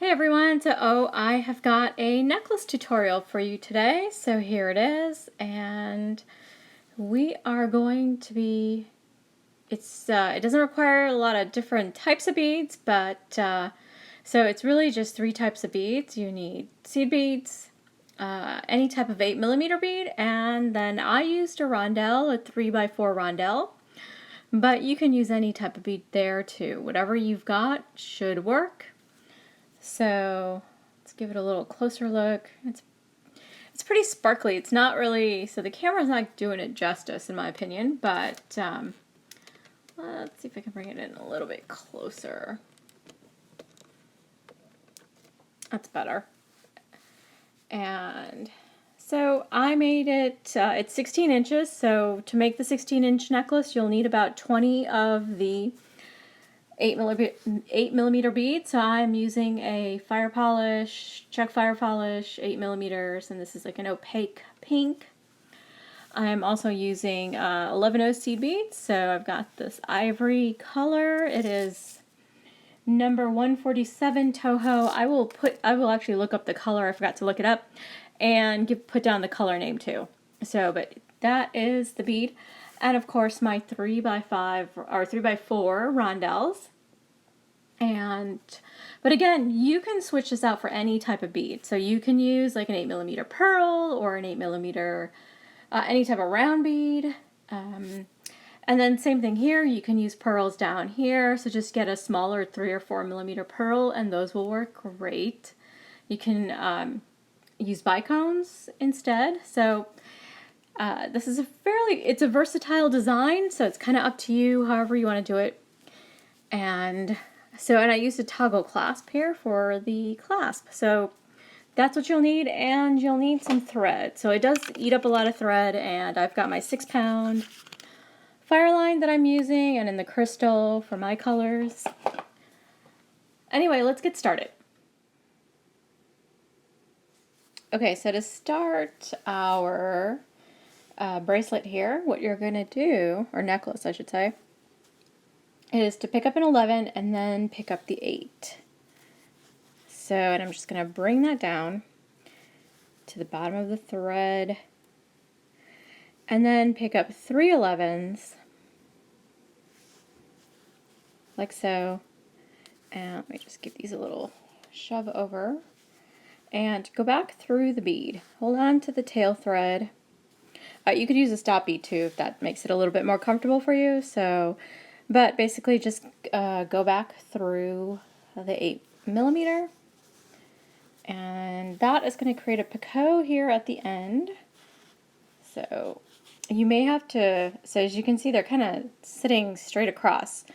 Hey everyone, I have got a necklace tutorial for you today. So here it is, and we are going to be, it doesn't require a lot of different types of beads, but so it's really just three types of beads. You need seed beads, any type of 8mm bead, and then I used a rondelle, a 3x4 rondelle, but you can use any type of bead there too. Whatever you've got should work. So let's give it a little closer look. It's pretty sparkly. It's not really, so the camera's not doing it justice in my opinion, but let's see if I can bring it in a little bit closer. That's better. And so I made it, it's 16 inches, so to make the 16-inch necklace you'll need about 20 of the 8mm bead. So I'm using a fire polish, Czech fire polish, 8mm, and this is like an opaque pink. I'm also using 11/0 seed beads. So I've got this ivory color. It is number 147 Toho. I will actually look up the color. I forgot to look it up, and put down the color name too. So, but that is the bead. And of course my 3x5 or 3x4 rondelles. But again, you can switch this out for any type of bead. So you can use like an 8mm pearl or an 8mm, any type of round bead. And then same thing here, you can use pearls down here. So just get a smaller 3 or 4mm pearl and those will work great. You can use bicones instead. So this is it's a versatile design, so it's kind of up to you however you want to do it. And I used a toggle clasp here for the clasp. So that's what you'll need, and you'll need some thread. So it does eat up a lot of thread, and I've got my 6-pound Fireline that I'm using, and in the crystal for my colors. Anyway, let's get started. Okay, so to start our bracelet here, what you're going to do, or necklace I should say, is to pick up an 11 and then pick up the 8. So, and I'm just going to bring that down to the bottom of the thread and then pick up 3 11s like so. And let me just give these a little shove over and go back through the bead. Hold on to the tail thread. You could use a stop bead too if that makes it a little bit more comfortable for you. So, but basically just go back through the 8mm, and that is going to create a picot here at the end. So you may have to, so as you can see they're kind of sitting straight across,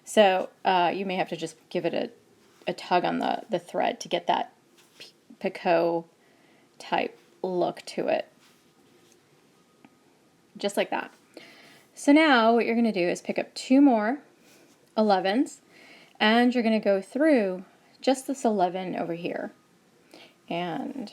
so you may have to just give it a tug on the thread to get that picot type look to it. Just like that. So now what you're going to do is pick up 2 more 11s, and you're going to go through just this 11 over here. And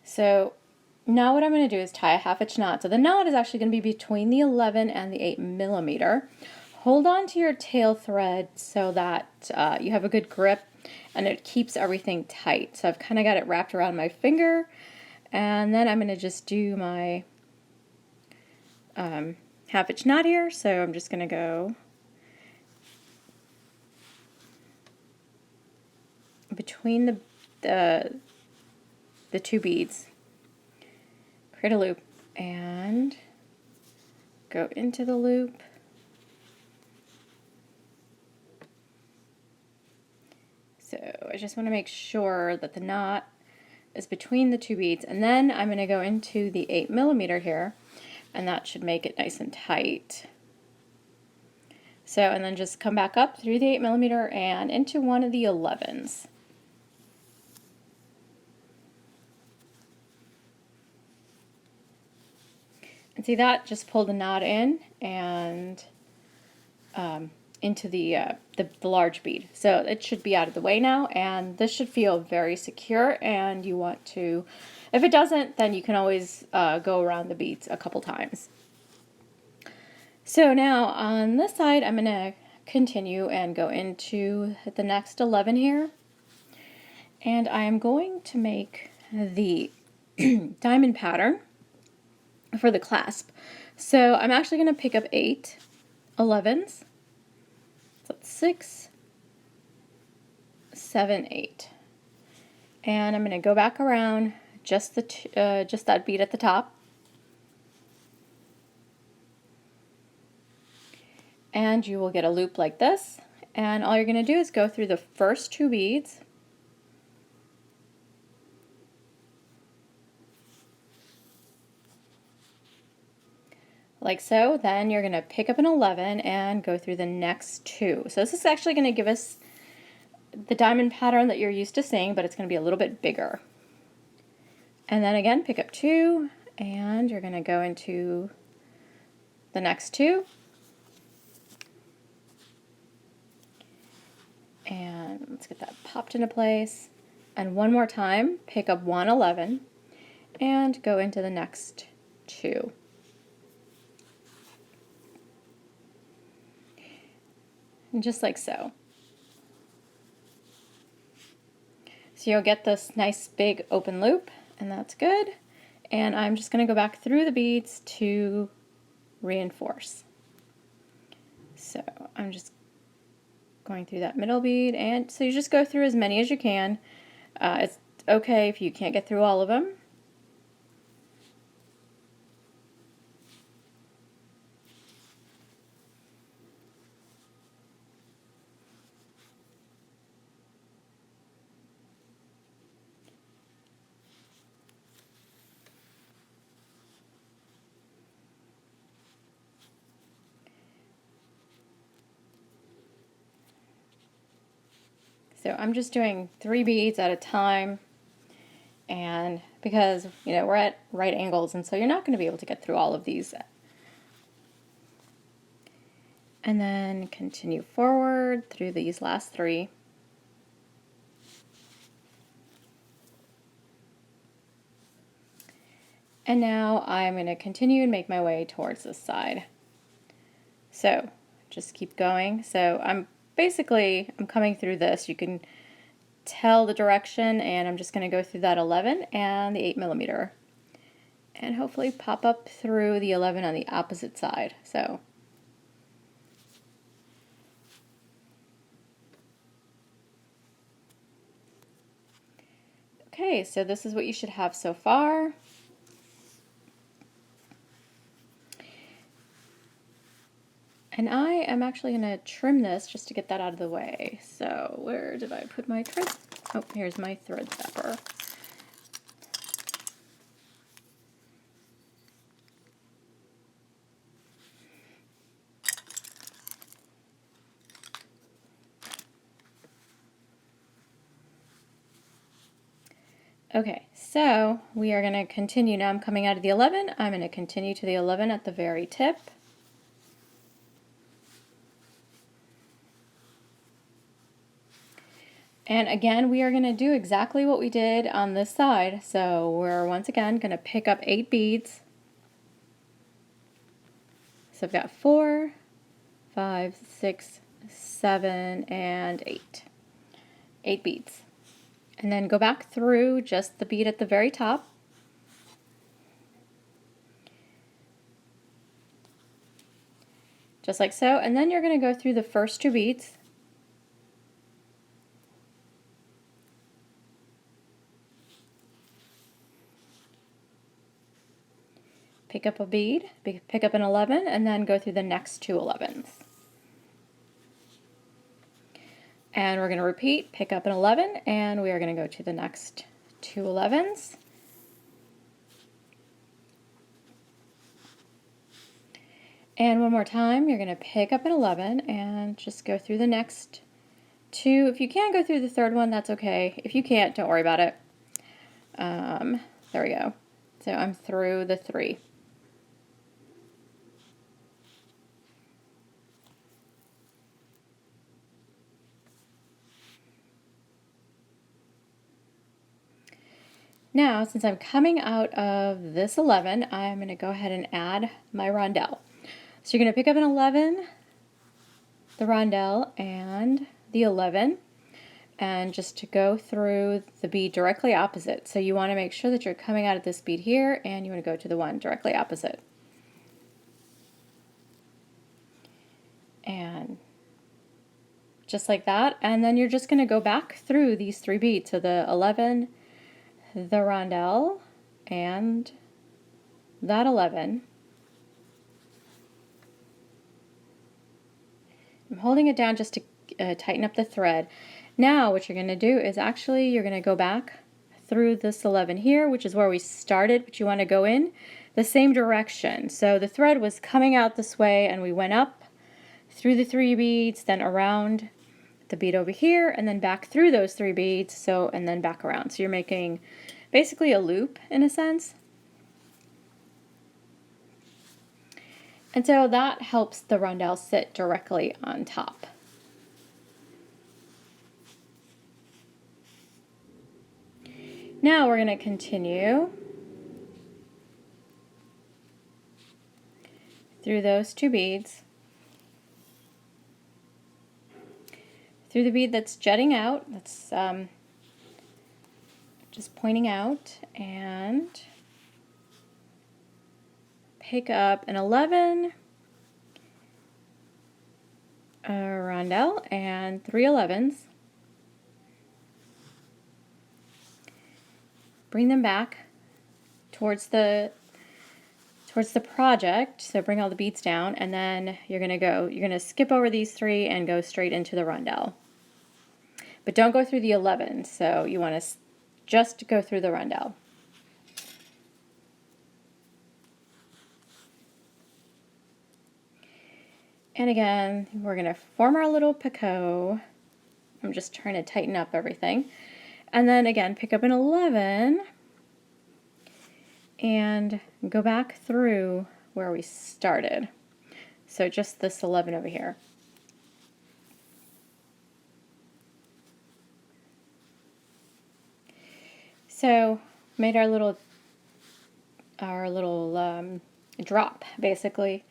so now what I'm going to do is tie a 1/2 inch knot. So the knot is actually going to be between the 11 and the 8mm. Hold on to your tail thread so that you have a good grip and it keeps everything tight. So I've kind of got it wrapped around my finger. And then I'm going to just do my 1/2 inch knot here. So I'm just going to go between the 2 beads, create a loop, and go into the loop. So I just want to make sure that the knot is between the 2 beads, and then I'm going to go into the 8mm here, and that should make it nice and tight. So, and then just come back up through the 8mm and into one of the 11s. And see that just pulled the knot in and into the large bead. So it should be out of the way now, and this should feel very secure. And you want to, if it doesn't, then you can always go around the beads a couple times. So now on this side, I'm going to continue and go into the next 11 here. And I am going to make the diamond pattern for the clasp. So I'm actually going to pick up 8 11s. So that's 6, 7, 8. And I'm going to go back around just that bead at the top. And you will get a loop like this. And all you're going to do is go through the first 2 beads. Like so. Then you're going to pick up an 11 and go through the next 2. So this is actually going to give us the diamond pattern that you're used to seeing, but it's going to be a little bit bigger. And then again, pick up 2, and you're going to go into the next 2. And let's get that popped into place. And one more time, pick up 1 11 and go into the next 2. And just like so. So you'll get this nice big open loop, and that's good. And I'm just going to go back through the beads to reinforce. So I'm just going through that middle bead, and so you just go through as many as you can. It's okay if you can't get through all of them. So I'm just doing 3 beads at a time, and because we're at right angles, and so you're not going to be able to get through all of these. And then continue forward through these last 3. And now I'm going to continue and make my way towards this side. So just keep going. So I'm coming through this. You can tell the direction, and I'm just going to go through that 11 and the 8 millimeter, and hopefully pop up through the 11 on the opposite side. So okay, so this is what you should have so far. And I am actually going to trim this just to get that out of the way. So where did I put my thread? Oh, here's my thread zapper. Okay, so we are going to continue. Now I'm coming out of the 11. I'm going to continue to the 11 at the very tip. And again, we are going to do exactly what we did on this side. So we're once again going to pick up 8 beads. So I've got 4, 5, 6, 7, and 8. 8 beads. And then go back through just the bead at the very top. Just like so. And then you're going to go through the first 2 beads. Pick up a bead, pick up an 11, and then go through the next 2 11s. And we're going to repeat, pick up an 11, and we are going to go to the next 2 11s. And one more time, you're going to pick up an 11 and just go through the next 2. If you can go through the third one, that's okay. If you can't, don't worry about it. There we go. So I'm through the 3. Now, since I'm coming out of this 11, I'm going to go ahead and add my rondelle. So you're going to pick up an 11, the rondelle and the 11, and just to go through the bead directly opposite. So you want to make sure that you're coming out of this bead here, and you want to go to the one directly opposite. And just like that, and then you're just going to go back through these 3 beads. So the 11, the rondelle, and that 11. I'm holding it down just to tighten up the thread. Now what you're going to do is actually you're going to go back through this 11 here, which is where we started, but you want to go in the same direction. So the thread was coming out this way, and we went up through the 3 beads, then around the bead over here, and then back through those 3 beads, so, and then back around. So you're making basically a loop in a sense. And so that helps the rondelle sit directly on top. Now we're going to continue through those 2 beads, through the bead that's jutting out, that's just pointing out, and pick up an 11, a rondelle, and 3 11s. Bring them back towards the project, so bring all the beads down, and then you're going to skip over these 3 and go straight into the rondelle. But don't go through the 11, so you want to just go through the rondelle. And again, we're going to form our little picot. I'm just trying to tighten up everything. And then again, pick up an 11 and go back through where we started. So just this 11 over here. So made our little drop basically.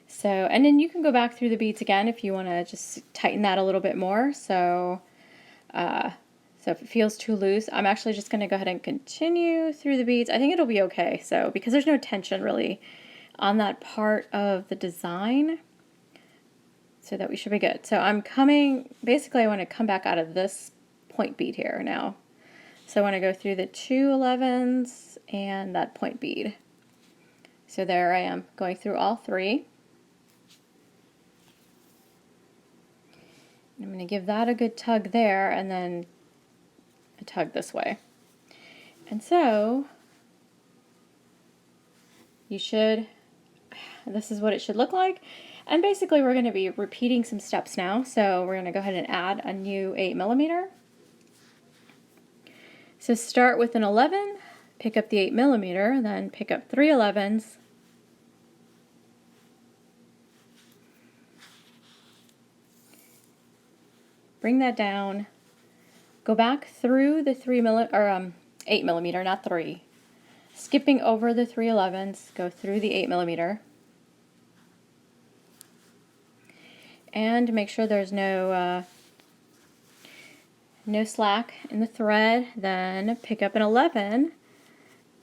So, and then you can go back through the beads again if you want to just tighten that a little bit more. So if it feels too loose, I'm actually just going to go ahead and continue through the beads. I think it'll be okay. So because there's no tension really on that part of the design, so that we should be good. So basically I want to come back out of this point bead here now. So I want to go through the 2 11s and that point bead. So there I am going through all 3. I'm going to give that a good tug there, and then a tug this way. And so this is what it should look like. And basically we're going to be repeating some steps now. So we're going to go ahead and add a new 8mm. So start with an 11, pick up the 8mm, then pick up 3 11s. Bring that down, go back through the 8mm, not 3. Skipping over the 3 11s, go through the 8mm. And make sure there's no slack in the thread. Then pick up an 11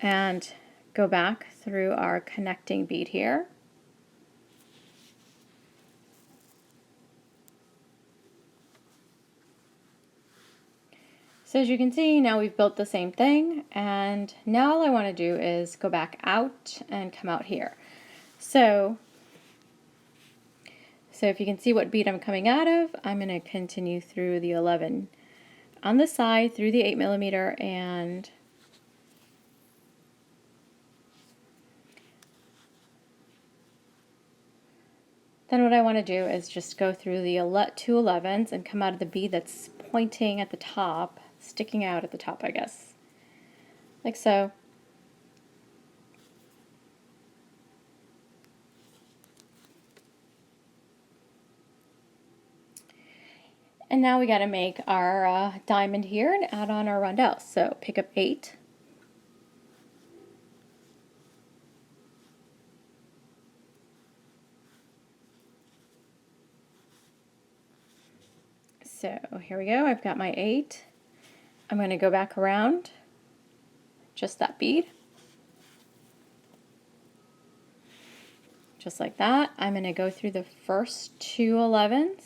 and go back through our connecting bead here. So as you can see, now we've built the same thing, and now all I want to do is go back out and come out here. So if you can see what bead I'm coming out of, I'm going to continue through the 11 on the side, through the 8mm, and then what I want to do is just go through the 2 11s and come out of the bead that's pointing at the top, sticking out at the top, I guess, like so. And now we got to make our diamond here and add on our rondelle. So pick up 8. So here we go, I've got my 8. I'm going to go back around just that bead. Just like that. I'm going to go through the first 2 11s.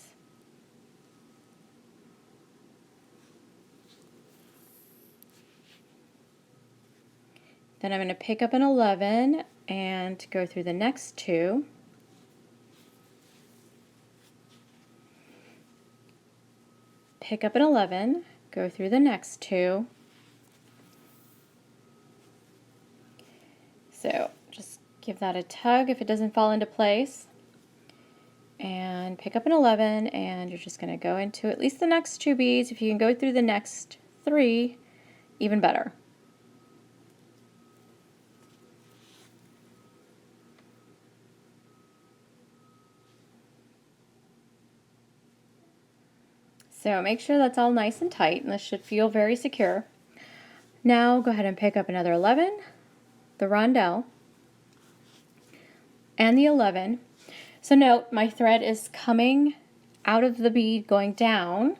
Then I'm going to pick up an 11 and go through the next 2. Pick up an 11, go through the next 2. So just give that a tug if it doesn't fall into place. And pick up an 11, and you're just going to go into at least the next 2 beads. If you can go through the next 3, even better. So make sure that's all nice and tight, and this should feel very secure. Now go ahead and pick up another 11, the rondelle, and the 11. So note, my thread is coming out of the bead going down.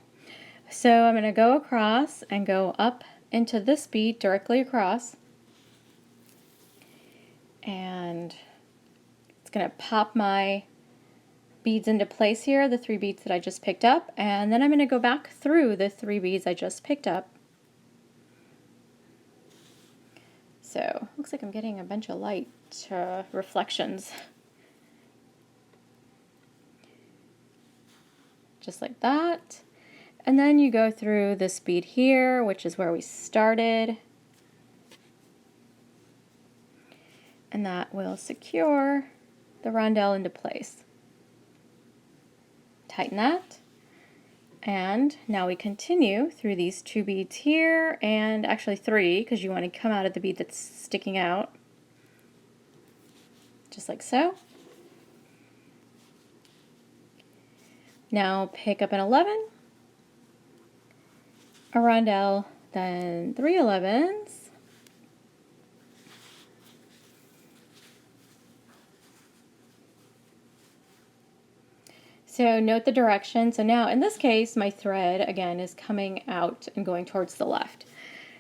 So I'm going to go across and go up into this bead directly across. And it's going to pop my beads into place here, the 3 beads that I just picked up, and then I'm going to go back through the 3 beads I just picked up. So looks like I'm getting a bunch of light reflections. Just like that. And then you go through this bead here, which is where we started. And that will secure the rondelle into place. Tighten that. And now we continue through these 2 beads here, and actually 3, because you want to come out of the bead that's sticking out. Just like so. Now pick up an 11, a rondelle, then 3 11s, so note the direction. So now in this case my thread again is coming out and going towards the left.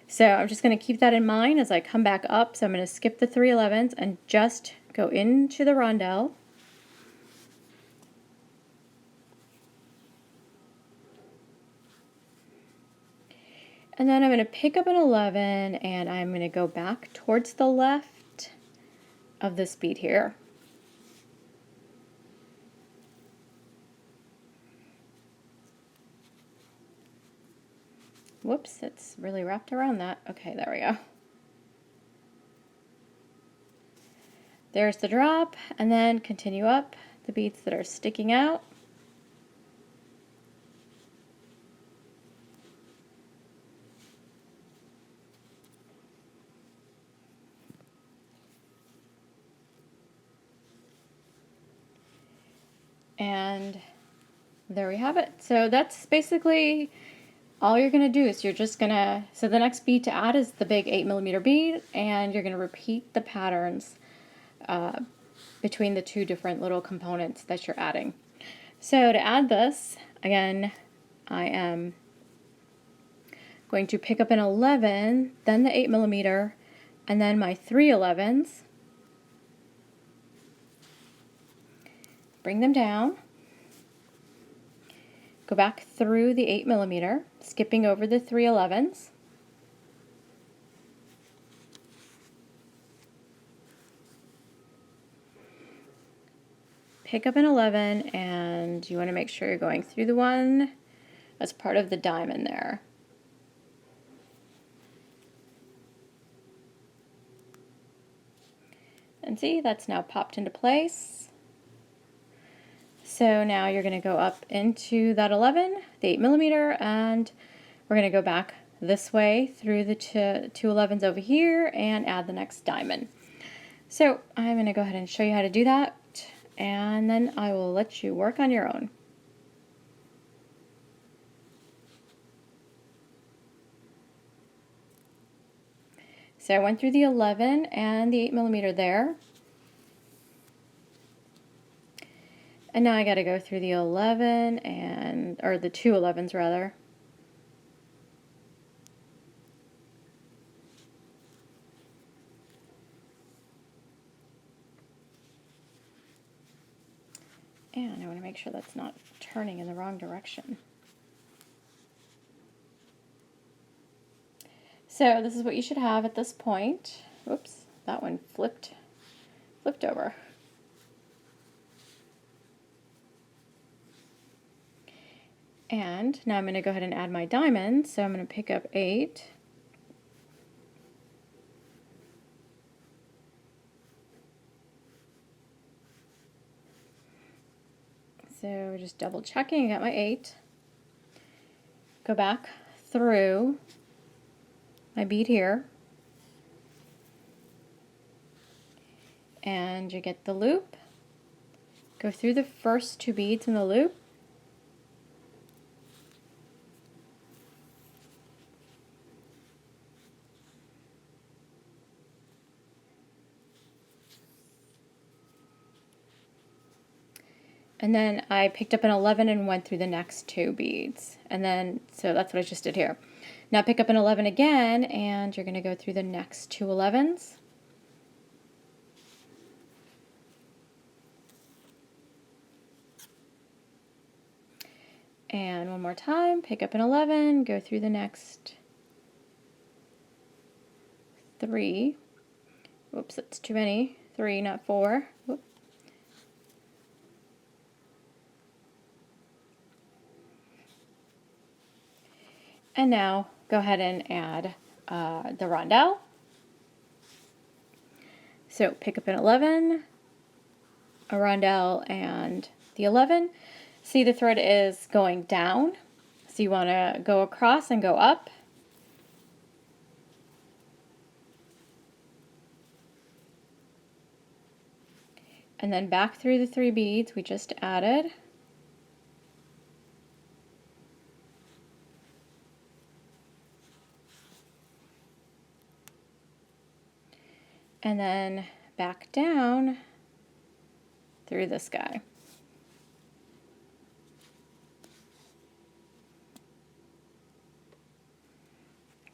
So I'm just going to keep that in mind as I come back up. So I'm going to skip the 3 11s and just go into the rondelle. And then I'm going to pick up an 11 and I'm going to go back towards the left of this bead here. Whoops, it's really wrapped around that. Okay, there we go. There's the drop, and then continue up the beads that are sticking out. And there we have it. So that's basically all you're going to do. Is you're just going to, so the next bead to add is the big 8mm bead, and you're going to repeat the patterns between the 2 different little components that you're adding. So to add this, again, I am going to pick up an 11, then the 8mm, and then my 3 11s. Bring them down. Go back through the 8mm, skipping over the 3 11s. Pick up an 11, and you want to make sure you're going through the one as part of the diamond there. And see, that's now popped into place. So now you're going to go up into that 11, the 8mm, and we're going to go back this way through the 2 11s over here and add the next diamond. So I'm going to go ahead and show you how to do that, and then I will let you work on your own. So I went through the 11 and the 8mm there. And now I got to go through the 11 or the 2 11s rather. And I want to make sure that's not turning in the wrong direction. So this is what you should have at this point. Whoops, that one flipped over. And now I'm going to go ahead and add my diamonds. So I'm going to pick up 8. So just double checking, I got my 8. Go back through my bead here. And you get the loop. Go through the first 2 beads in the loop. And then I picked up an 11 and went through the next 2 beads. And then, so that's what I just did here. Now pick up an 11 again, and you're going to go through the next 2 11s. And one more time, pick up an 11, go through the next 3. Whoops, that's too many. 3, not 4. Whoop. And now go ahead and add the rondelle. So pick up an 11, a rondelle, and the 11. See, the thread is going down, so you want to go across and go up. And then back through the 3 beads we just added. And then back down through this guy.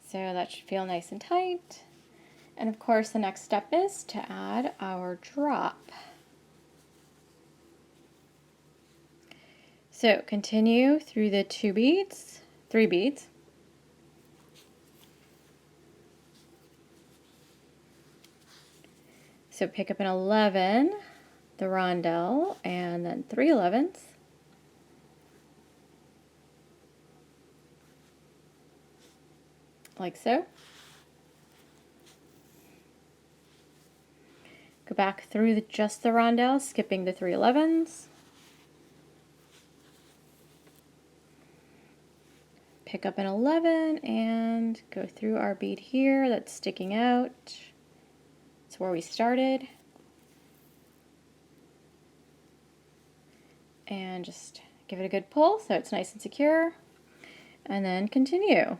So that should feel nice and tight. And of course the next step is to add our drop. So continue through the 2 beads, 3 beads. So pick up an 11, the rondelle, and then 3 11s. Like so. Go back through just the rondelle, skipping the 3 11s. Pick up an 11 and go through our bead here that's sticking out. It's where we started. And just give it a good pull so it's nice and secure. And then continue.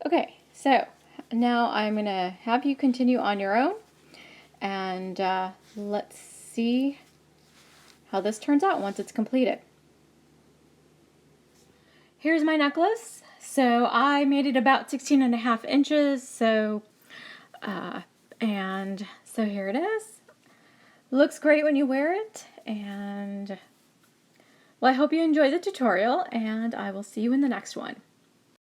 Okay, so now I'm going to have you continue on your own, and let's see how this turns out once it's completed. Here's my necklace. So I made it about 16.5 inches, and so here it is. Looks great when you wear it, and well, I hope you enjoy the tutorial, and I will see you in the next one.